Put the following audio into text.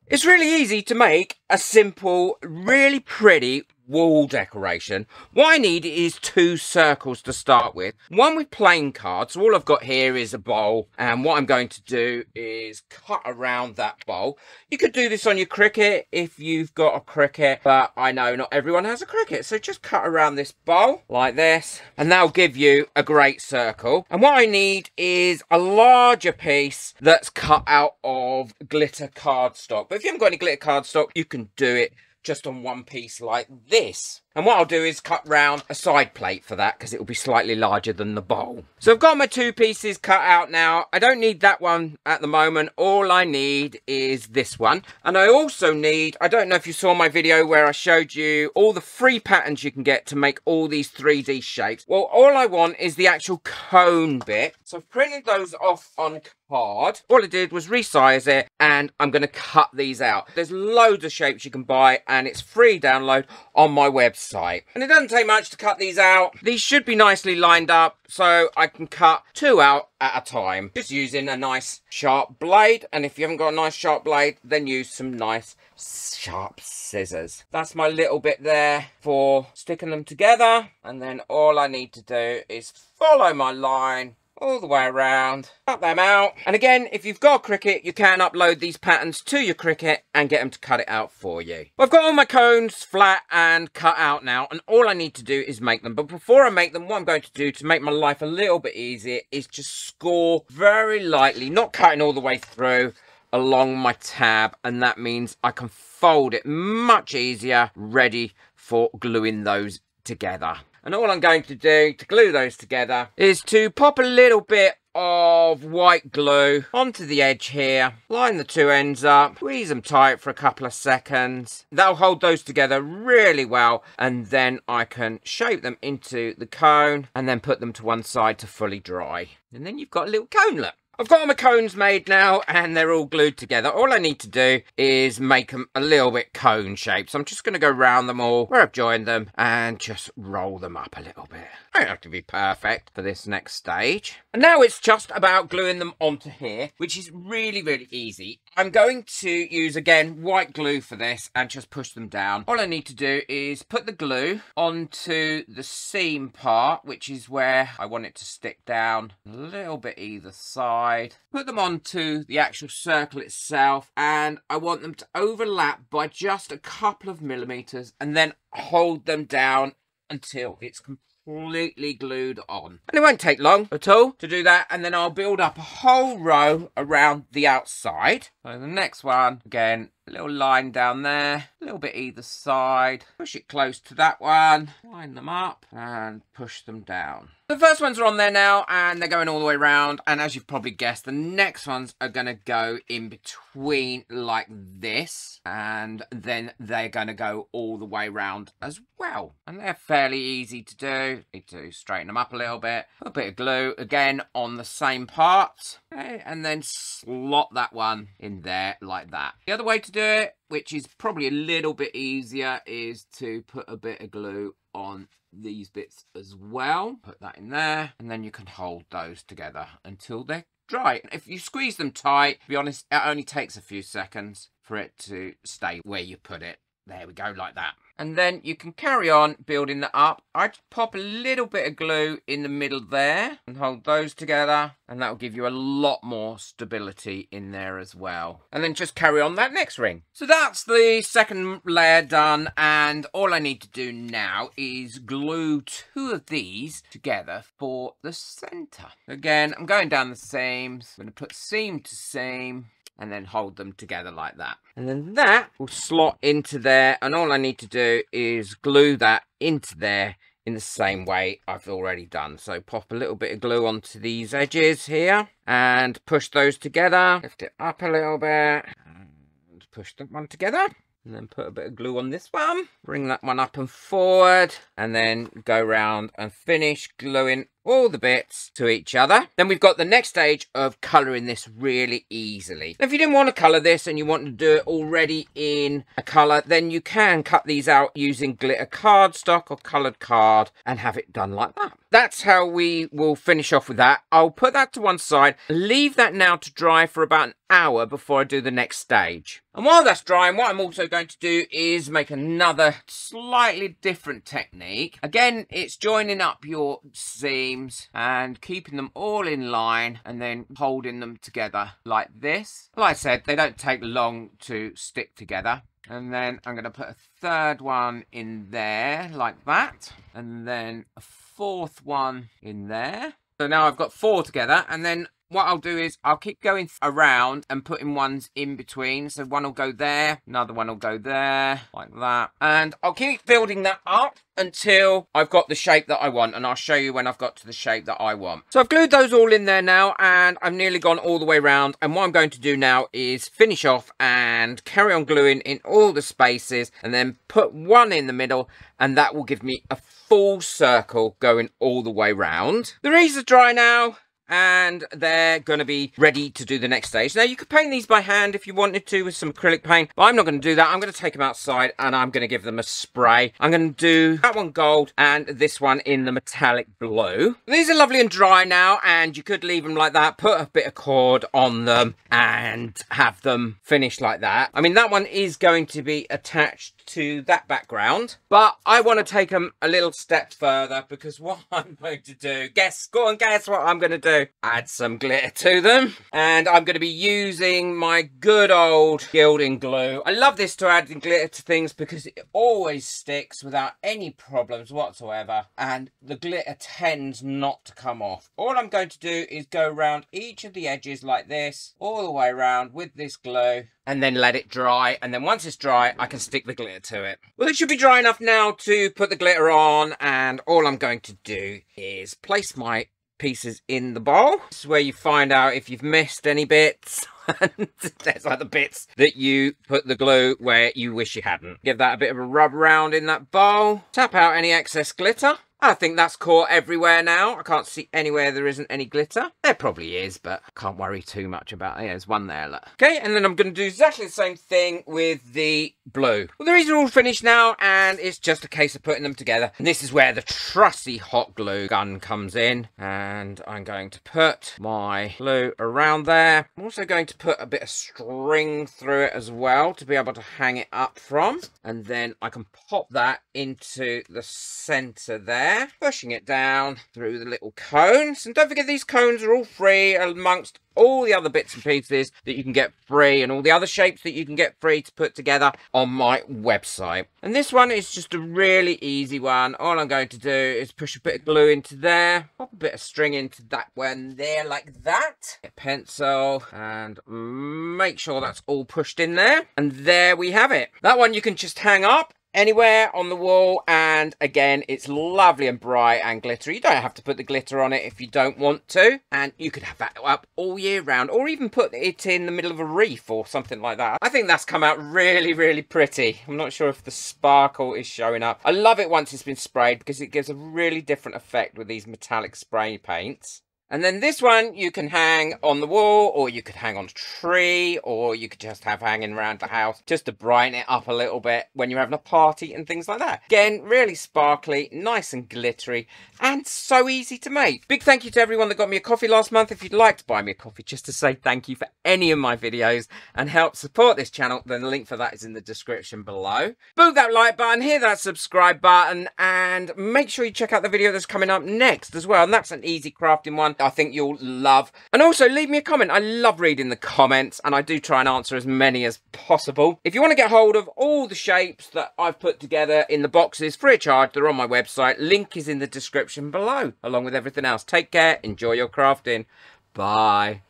It's really easy to make a simple, really pretty wall decoration. What I need is 2 circles to start with. One with plain cards. So all I've got here is a bowl, and what I'm going to do is cut around that bowl. You could do this on your Cricut if you've got a Cricut, but I know not everyone has a Cricut, so just cut around this bowl like this, and that'll give you a great circle. And what I need is a larger piece that's cut out of glitter cardstock. But if you haven't got any glitter cardstock, you can do it just on one piece like this. And what I'll do is cut round a side plate for that, because it will be slightly larger than the bowl. So I've got my 2 pieces cut out now. I don't need that one at the moment. All I need is this one. And I also need, I don't know if you saw my video where I showed you all the free patterns you can get to make all these 3D shapes. Well, all I want is the actual cone bit. So I've printed those off on card. All I did was resize it, and I'm going to cut these out. There's loads of shapes you can buy, and it's free download on my website. And it doesn't take much to cut these out. These should be nicely lined up, so I can cut 2 out at a time, just using a nice sharp blade. And if you haven't got a nice sharp blade, then use some nice sharp scissors. That's my little bit there for sticking them together. And then all I need to do is follow my line all the way around, cut them out. And again, if you've got a Cricut, you can upload these patterns to your Cricut and get them to cut it out for you. I've got all my cones flat and cut out now, and all I need to do is make them. But before I make them, what I'm going to do to make my life a little bit easier is just score very lightly, not cutting all the way through, along my tab, and that means I can fold it much easier, ready for gluing those together. And all I'm going to do to glue those together is to pop a little bit of white glue onto the edge here, line the 2 ends up, squeeze them tight for a couple of seconds. That'll hold those together really well, and then I can shape them into the cone and then put them to one side to fully dry. And then you've got a little conelet. I've got all my cones made now, and they're all glued together. All I need to do is make them a little bit cone shaped. So I'm just going to go round them all where I've joined them and just roll them up a little bit. I don't have to be perfect for this next stage. And now it's just about gluing them onto here, which is really, really easy. I'm going to use, again, white glue for this and just push them down. All I need to do is put the glue onto the seam part, which is where I want it to stick down a little bit either side. Put them onto the actual circle itself, and I want them to overlap by just a couple of millimeters, and then hold them down until it's completely glued on. And it won't take long at all to do that, and then I'll build up a whole row around the outside. So the next one, again, a little line down there, a little bit either side, push it close to that one, line them up and push them down. The first ones are on there now, and they're going all the way around, and as you've probably guessed, the next ones are going to go in between like this, and then they're going to go all the way around as well. And they're fairly easy to do. Need to straighten them up a little bit, put a bit of glue again on the same part, okay, and then slot that one in there like that. The other way to do it, which is probably a little bit easier, is to put a bit of glue on these bits as well. Put that in there, and then you can hold those together until they're dry. If you squeeze them tight, to be honest, it only takes a few seconds for it to stay where you put it. There we go, like that. And then you can carry on building that up. I'd pop a little bit of glue in the middle there and hold those together, and that will give you a lot more stability in there as well. And then just carry on that next ring. So that's the second layer done, and all I need to do now is glue 2 of these together for the center. Again, I'm going down the seams. I'm going to put seam to seam, and then hold them together like that. And then that will slot into there, and all I need to do is glue that into there in the same way I've already done. So pop a little bit of glue onto these edges here and push those together. Lift it up a little bit and push that one together. And then put a bit of glue on this one. Bring that one up and forward, and then go round and finish gluing all the bits to each other. Then we've got the next stage of colouring this really easily. If you didn't want to colour this and you want to do it already in a colour, then you can cut these out using glitter cardstock or coloured card and have it done like that. That's how we will finish off with that. I'll put that to one side, leave that now to dry for about an hour before I do the next stage. And while that's drying, what I'm also going to do is make another slightly different technique. Again, it's joining up your seams and keeping them all in line and then holding them together like this. Like I said, they don't take long to stick together. And then I'm going to put a third one in there like that. And then a fourth one in there. So now I've got 4 together, and then what I'll do is I'll keep going around and putting ones in between. So one will go there, another one will go there, like that. And I'll keep building that up until I've got the shape that I want. And I'll show you when I've got to the shape that I want. So I've glued those all in there now, and I've nearly gone all the way around. And what I'm going to do now is finish off and carry on gluing in all the spaces, and then put one in the middle, and that will give me a full circle going all the way round. The wreaths are dry now, and they're going to be ready to do the next stage. Now, you could paint these by hand if you wanted to with some acrylic paint, but I'm not going to do that. I'm going to take them outside and I'm going to give them a spray. I'm going to do that one gold and this one in the metallic blue. These are lovely and dry now, and you could leave them like that, put a bit of cord on them and have them finished like that. I mean, that one is going to be attached to that background, but I want to take them a little step further, because what I'm going to do, go and guess what I'm going to do, add some glitter to them. And I'm going to be using my good old gilding glue. I love this to add glitter to things because it always sticks without any problems whatsoever, and the glitter tends not to come off. All I'm going to do is go around each of the edges like this, all the way around with this glue, and then let it dry. And then once it's dry, I can stick the glitter to it. Well, it should be dry enough now to put the glitter on, and all I'm going to do is place my pieces in the bowl. This is where you find out if you've missed any bits. And there's other bits that you put the glue where you wish you hadn't. Give that a bit of a rub around in that bowl. Tap out any excess glitter. I think that's caught everywhere now. I can't see anywhere there isn't any glitter. There probably is, but I can't worry too much about it. There's one there, look. Okay, and then I'm going to do exactly the same thing with the blue. Well, these are all finished now, and it's just a case of putting them together. And this is where the trusty hot glue gun comes in. And I'm going to put my glue around there. I'm also going to put a bit of string through it as well to be able to hang it up from. And then I can pop that into the center there, pushing it down through the little cones. And don't forget, these cones are all free amongst all the other bits and pieces that you can get free, and all the other shapes that you can get free to put together on my website. And this one is just a really easy one. All I'm going to do is push a bit of glue into there, pop a bit of string into that one there like that, get a pencil and make sure that's all pushed in there, and there we have it. That one you can just hang up anywhere on the wall, and again, it's lovely and bright and glittery. You don't have to put the glitter on it if you don't want to, and you could have that up all year round, or even put it in the middle of a wreath or something like that. I think that's come out really, really pretty. I'm not sure if the sparkle is showing up. I love it once it's been sprayed because it gives a really different effect with these metallic spray paints. And then this one you can hang on the wall, or you could hang on a tree, or you could just have hanging around the house just to brighten it up a little bit when you're having a party and things like that. Again, really sparkly, nice and glittery, and so easy to make. Big thank you to everyone that got me a coffee last month. If you'd like to buy me a coffee just to say thank you for any of my videos and help support this channel, then the link for that is in the description below. Boot that like button, hit that subscribe button, and make sure you check out the video that's coming up next as well. And that's an easy crafting one I think you'll love. And also leave me a comment. I love reading the comments, and I do try and answer as many as possible. If you want to get hold of all the shapes that I've put together in the boxes free of charge, they're on my website. Link is in the description below, along with everything else. Take care, enjoy your crafting. Bye.